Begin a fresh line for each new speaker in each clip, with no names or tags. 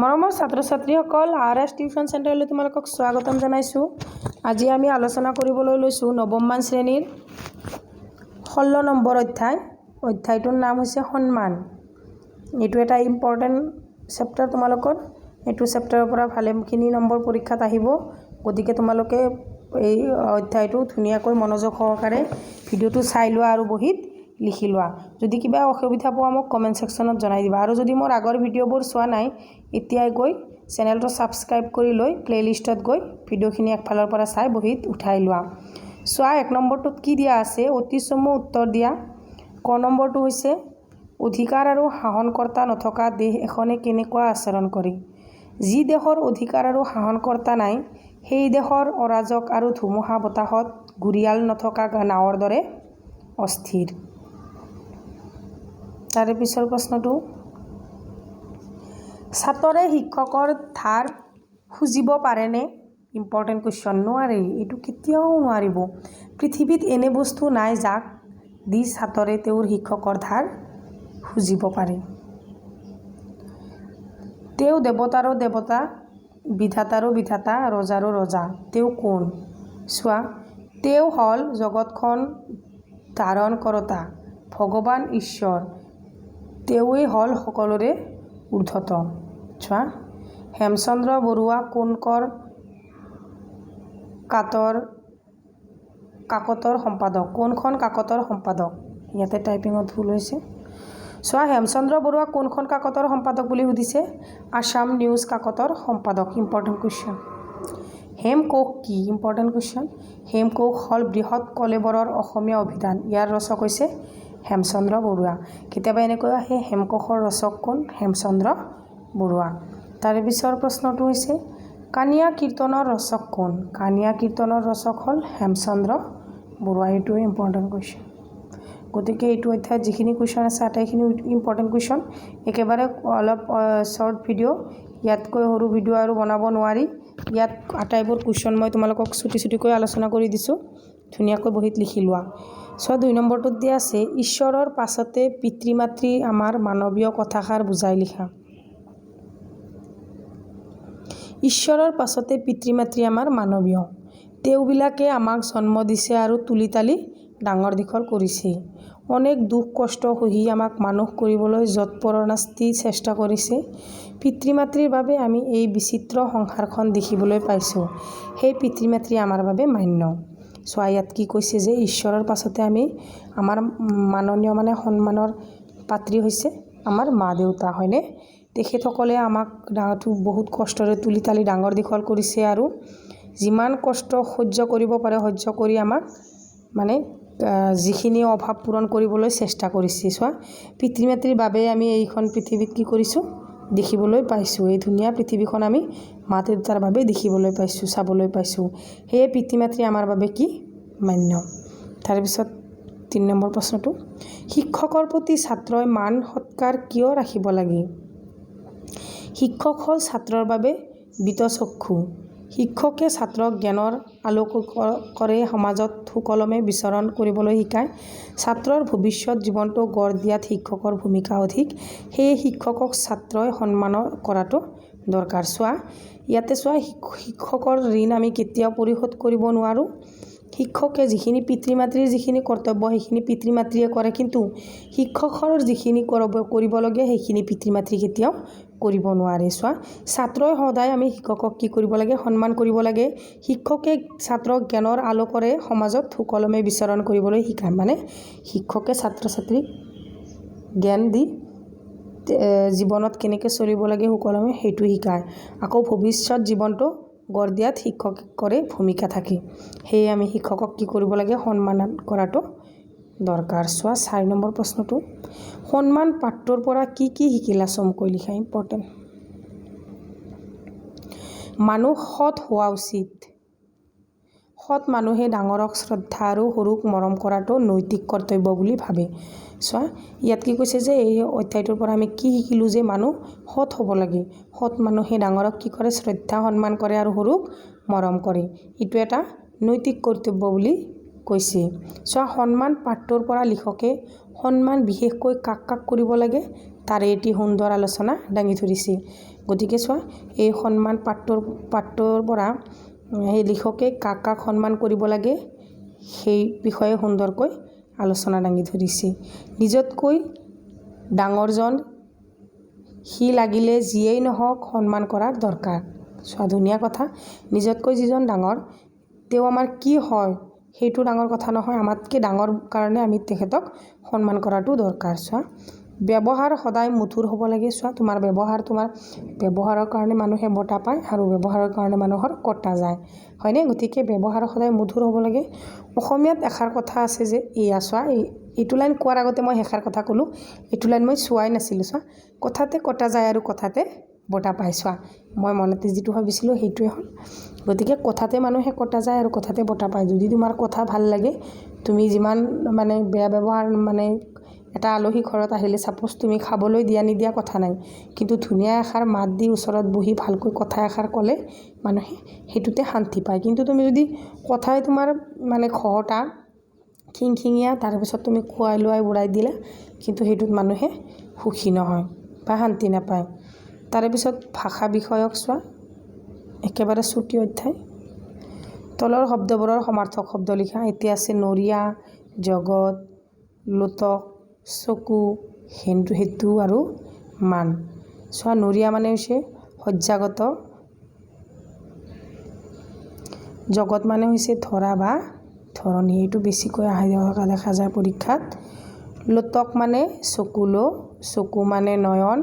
মৰমৰ ছাত্ৰ ছাত্ৰীসকল আৰ.এছ. টিউশ্যন চেণ্টাৰলৈ তোমালোকক স্বাগতম জনাইছোঁ। আজি আমি আলোচনা কৰিবলৈ লৈছোঁ নৱমমান শ্ৰেণীৰ 16 নম্বৰ অধ্যায়। অধ্যায়টোৰ নাম হৈছে সন্মান। এইটো এটা ইম্পৰ্টেণ্ট চেপ্টাৰ তোমালোকৰ। এইটো চেপ্টাৰৰ পৰা ভালেখিনি নম্বৰ পৰীক্ষাত আহিব। গতিকে তোমালোকে এই অধ্যায়টো ধুনীয়াকৈ মনোযোগ সহকাৰে ভিডিঅ'টো চাই লোৱা আৰু বহীত লিখি লোৱা। যদি কিবা অসুবিধা পোৱা মোক কমেণ্ট ছেকশ্যনত জনাই দিবা। আৰু যদি মোৰ আগৰ ভিডিঅ'বোৰ চোৱা নাই এতিয়াই গৈ চেনেলটো ছাবস্ক্ৰাইব কৰি লৈ প্লে'লিষ্টত গৈ ভিডিঅ'খিনি একফালৰ পৰা চাই বহীত উঠাই লোৱা। চোৱা 1 নম্বৰটোত কি দিয়া আছে, অতি চমু উত্তৰ দিয়া। ক নম্বৰটো হৈছে অধিকাৰ আৰু শাসনকৰ্তা নথকা দেশ এখনে কেনেকুৱা আচৰণ কৰে। যি দেশৰ অধিকাৰ আৰু শাসনকৰ্তা নাই সেই দেশৰ অৰাজক আৰু ধুমুহা বতাহত ঘূৰিয়াল নথকা নাৱৰ দৰে অস্থিৰ। তাৰে পিছৰ প্ৰশ্নটো, ছাত্ৰে শিক্ষকৰ ধাৰ খুজিব পাৰেনে? Important question. নোৱাৰে, এইটো কেতিয়াও নোৱাৰিব। পৃথিৱীত এনে বস্তু নাই যাক দি ছাত্ৰে তেওঁৰ শিক্ষকৰ ধাৰ খুজিব পাৰে। তেওঁ দেৱতাৰো দেৱতা, বিধাতাৰো বিধাতা, ৰজাৰো ৰজা। তেওঁ কোন? চোৱা, তেওঁ হ'ল জগতখন ধাৰণ কৰোঁতা ভগৱান ঈশ্বৰ। তেওঁৱেই হ'ল সকলোৰে ঊৰ্ধ্বতম। চোৱা, হেমচন্দ্ৰ বৰুৱা কোনকৰ কাকতৰ সম্পাদক? কোনখন কাকতৰ সম্পাদক? ইয়াতে টাইপিঙত ভুল হৈছে। চোৱা, হেমচন্দ্ৰ বৰুৱা কোনখন কাকতৰ সম্পাদক বুলি সুধিছে? আছাম নিউজ কাকতৰ সম্পাদক। Important question. হেমকোষ কি? Important question. হেমকোষ হ'ল বৃহৎ কলেবৰৰ অসমীয়া অভিধান। ইয়াৰ ৰচক হৈছে হেমচন্দ্ৰ বৰুৱা। কেতিয়াবা এনেকৈ আহে হেমকোষৰ ৰচক কোন? হেমচন্দ্ৰ বৰুৱা। তাৰে পিছৰ প্ৰশ্নটো হৈছে কানীয়া কীৰ্তনৰ ৰচক কোন? কানীয়া কীৰ্তনৰ ৰচক হ'ল হেমচন্দ্ৰ বৰুৱা। এইটোৱে ইম্পৰ্টেণ্ট কুৱেশ্যন। গতিকে এইটো অধ্যায়ত যিখিনি কুৱেশ্যন আছে আটাইখিনি ইম্পৰ্টেণ্ট কুৱেশ্যন। একেবাৰে অলপ শ্বৰ্ট ভিডিঅ', ইয়াতকৈ সৰু ভিডিঅ' আৰু বনাব নোৱাৰি। ইয়াত আটাইবোৰ কুৱেশ্যন মই তোমালোকক চুটিকৈ আলোচনা কৰি দিছোঁ। ধুনীয়াকৈ বহীত লিখি লোৱা। চোৱা, 2 নম্বৰটোত দিয়া আছে ঈশ্বৰৰ পাছতে পিতৃ মাতৃ আমাৰ মানৱীয় কথাষাৰ বুজাই লিখা। ঈশ্বৰৰ পাছতে পিতৃ মাতৃ আমাৰ মানৱীয়। তেওঁবিলাকে আমাক জন্ম দিছে আৰু তুলি তালি ডাঙৰ দীঘল কৰিছে। অনেক দুখ কষ্ট সহি আমাক মানুহ কৰিবলৈ যৎপৰোনাস্তি চেষ্টা কৰিছে। পিতৃ মাতৃৰ বাবে আমি এই বিচিত্ৰ সংসাৰখন দেখিবলৈ পাইছোঁ। সেই পিতৃ মাতৃ আমাৰ বাবে মান্য। চোৱা, ইয়াত কি কৈছে যে ঈশ্বৰৰ পাছতে আমি আমাৰ মাননীয় সন্মানৰ পাত্ৰী হৈছে আমাৰ মা দেউতা, হয়নে? তেখেতসকলে আমাক বহুত কষ্টৰে তুলি তালি ডাঙৰ দীঘল কৰিছে আৰু যিমান কষ্ট সহ্য কৰিব পাৰে সহ্য কৰি আমাক যিখিনি অভাৱ পূৰণ কৰিবলৈ চেষ্টা কৰিছে। চোৱা, পিতৃ মাতৃৰ বাবে আমি এইখন পৃথিৱীত কি কৰিছোঁ? দেখিবলৈ পাইছোঁ। এই ধুনীয়া পৃথিৱীখন আমি মা দেউতাৰ বাবে দেখিবলৈ পাইছোঁ, চাবলৈ পাইছোঁ। সেয়ে পিতৃ মাতৃ আমাৰ বাবে কি? মান্য। তাৰপিছত 3 নম্বৰ প্ৰশ্নটো, শিক্ষকৰ প্ৰতি ছাত্ৰই মান সৎকাৰ কিয় ৰাখিব লাগে? শিক্ষক হ'ল ছাত্ৰৰ বাবে বীতচক্ষু। শিক্ষকে ছাত্ৰক জ্ঞানৰ আলোকৰে সমাজত সুকলমে বিচৰণ কৰিবলৈ শিকায়। ছাত্ৰৰ ভৱিষ্যত জীৱনটো গঢ় দিয়াত শিক্ষকৰ ভূমিকা অধিক। সেয়ে শিক্ষকক ছাত্ৰই সন্মান কৰাটো দৰকাৰ। চোৱা, ইয়াতে চোৱা, শিক্ষকৰ ঋণ আমি কেতিয়াও পৰিশোধ কৰিব নোৱাৰোঁ। শিক্ষকে যিখিনি পিতৃ মাতৃৰ যিখিনি কৰ্তব্য সেইখিনি পিতৃ মাতৃয়ে কৰে, কিন্তু শিক্ষকৰ যিখিনি কৰিবলগীয়া সেইখিনি পিতৃ মাতৃ কেতিয়াও কৰিব নোৱাৰে। চোৱা, ছাত্ৰই সদায় আমি শিক্ষকক কি কৰিব লাগে? সন্মান কৰিব লাগে। শিক্ষকে ছাত্ৰক জ্ঞানৰ আলোকৰে সমাজত সুকলমে বিচৰণ কৰিবলৈ শিকায়। শিক্ষকে ছাত্ৰ ছাত্ৰীক জ্ঞান দি জীৱনত কেনেকৈ চলিব লাগে সুকলমে সেইটো শিকায়। আকৌ ভৱিষ্যত জীৱনটো গঢ় দিয়াত শিক্ষকৰে ভূমিকা থাকে। সেয়ে আমি শিক্ষকক কি কৰিব লাগে? সন্মান কৰাটো দৰকাৰ। চোৱা, 4 নম্বৰ প্ৰশ্নটো, সন্মান পাঠটোৰ পৰা কি কি শিকিলা? চমুকৈ লিখা। ইম্পৰ্টেণ্ট। মানুহ সৎ হোৱা উচিত। সৎ মানুহে ডাঙৰক শ্ৰদ্ধা আৰু সৰুক মৰম কৰাটো নৈতিক কৰ্তব্য বুলি ভাবে। চোৱা, ইয়াত কি কৈছে যে এই অধ্যায়টোৰ পৰা আমি কি শিকিলোঁ? যে মানুহ সৎ হ'ব লাগে। সৎ মানুহে ডাঙৰক কি কৰে? শ্ৰদ্ধা সন্মান কৰে আৰু সৰুক মৰম কৰে। এইটো এটা নৈতিক কৰ্তব্য বুলি কৈছে। চোৱা, সন্মান পাঠটোৰ পৰা লিখকে সন্মান বিশেষকৈ কাক কাক কৰিব লাগে তাৰে এটি সুন্দৰ আলোচনা দাঙি ধৰিছে। গতিকে চোৱা এই সন্মান পাঠটোৰ পৰা সেই লিখকে কাক কাক সন্মান কৰিব লাগে সেই বিষয়ে সুন্দৰকৈ আলোচনা দাঙি ধৰিছে। নিজতকৈ ডাঙৰজন সি লাগিলে যিয়েই নহওক সন্মান কৰাৰ দৰকাৰ। চোৱা ধুনীয়া কথা, নিজতকৈ যিজন ডাঙৰ তেওঁ আমাৰ কি হয় সেইটো ডাঙৰ কথা নহয়, আমাতকৈ ডাঙৰ কাৰণে আমি তেখেতক সন্মান কৰাটো দৰকাৰ। চোৱা ব্যৱহাৰ সদায় মধুৰ হ'ব লাগে। চোৱা তোমাৰ ব্যৱহাৰৰ কাৰণে মানুহে বঁটা পায় আৰু ব্যৱহাৰৰ কাৰণে মানুহৰ কটা যায়, হয়নে? গতিকে ব্যৱহাৰ সদায় মধুৰ হ'ব লাগে। অসমীয়াত এষাৰ কথা আছে যে এয়া চোৱা এইটো লাইন কোৱাৰ আগতে মই এষাৰ কথা ক'লোঁ, এইটো লাইন মই চোৱাই নাছিলোঁ। চোৱা কথাতে কটা যায় আৰু কথাতে বঁটা পায়। চোৱা মই মনতে যিটো ভাবিছিলোঁ সেইটোৱে হ'ল। গতিকে কথাতে মানুহে কটা যায় আৰু কথাতে বঁটা পায়। যদি তোমাৰ কথা ভাল লাগে, তুমি যিমান বেয়া ব্যৱহাৰ এটা আলহী ঘৰত আহিলে ছাপ'জ তুমি খাবলৈ দিয়া নিদিয়া কথা নাই, কিন্তু ধুনীয়া এষাৰ মাত দি ওচৰত বহি ভালকৈ কথা এষাৰ ক'লে মানুহে সেইটোতে শান্তি পায়। কিন্তু তুমি যদি কথাই তোমাৰ খহটা খিংখিঙীয়া তাৰপিছত তুমি খুৱাই লোৱাই উৰাই দিলা, কিন্তু সেইটোত মানুহে সুখী নহয় বা শান্তি নাপায়। তাৰে পিছত ভাষা বিষয়ক চোৱা একেবাৰে চুটি অধ্যায়। তলৰ শব্দবোৰৰ সমাৰ্থক শব্দ লিখা। এতিয়া আছে নৰিয়া, জগত, লোটক, চকু, হেতু আৰু মান। চোৱা নৰিয়া মানে হৈছে সজ্জাগত, জগত মানে হৈছে ধৰা বা ধৰণী, এইটো বেছিকৈ অহা দেখা যায় পৰীক্ষাত। লোটক মানে চকু মানে নয়ন,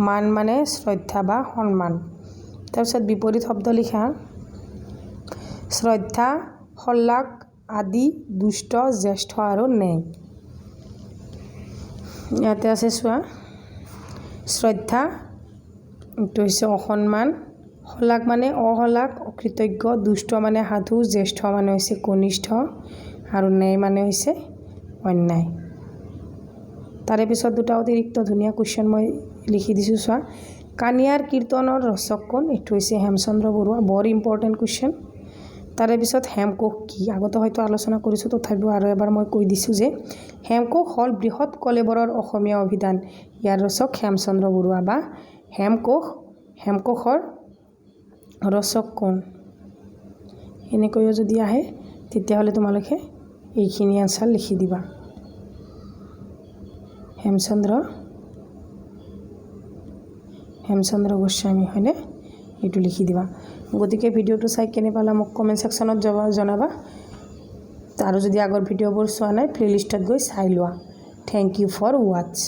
মান মানে শ্ৰদ্ধা বা সন্মান। তাৰপিছত বিপৰীত শব্দ লিখা। শ্ৰদ্ধা, শলাগ আদি, দুষ্ট, জ্যেষ্ঠ আৰু ন্যায়। ইয়াতে আছে চোৱা শ্ৰদ্ধা এইটো হৈছে অসন্মান, শলাগ মানে অশলাগ অকৃতজ্ঞ, দুষ্ট মানে সাধু, জ্যেষ্ঠ মানে হৈছে কনিষ্ঠ আৰু ন্যায় মানে হৈছে অন্যায়। তাৰে পিছত দুটা অতিৰিক্ত ধুনীয়া কুৱেশ্যন মই লিখি দিছোঁ। চোৱা কানিয়াৰ কীৰ্তনৰ ৰচক কোন? এইটো হৈছে হেমচন্দ্ৰ বৰুৱা, বৰ ইম্পৰ্টেণ্ট কুৱেশ্যন। তাৰে পিছত হেমকোষ কি? আগতে হয়তো আলোচনা কৰিছোঁ, তথাপিও আৰু এবাৰ মই কৈ দিছোঁ যে হেমকোষ হ'ল বৃহৎ কলেবৰৰ অসমীয়া অভিধান। ইয়াৰ ৰচক হেমচন্দ্ৰ বৰুৱা বা হেমকোষৰ ৰচক কোন? এনেকৈও যদি আহে তেতিয়াহ'লে তোমালোকে এইখিনি আনচাৰ লিখি দিবা। হেমচন্দ্ৰ গোস্বামী, হয়নে? এইটো লিখি দিবা। গতিকে ভিডিঅ'টো চাই কেনে পালা মোক কমেণ্ট ছেকশ্যনত জনাবা। আৰু যদি আগৰ ভিডিঅ'বোৰ চোৱা নাই প্লে'লিষ্টত গৈ চাই লোৱা। Thank you for ৱাটছ।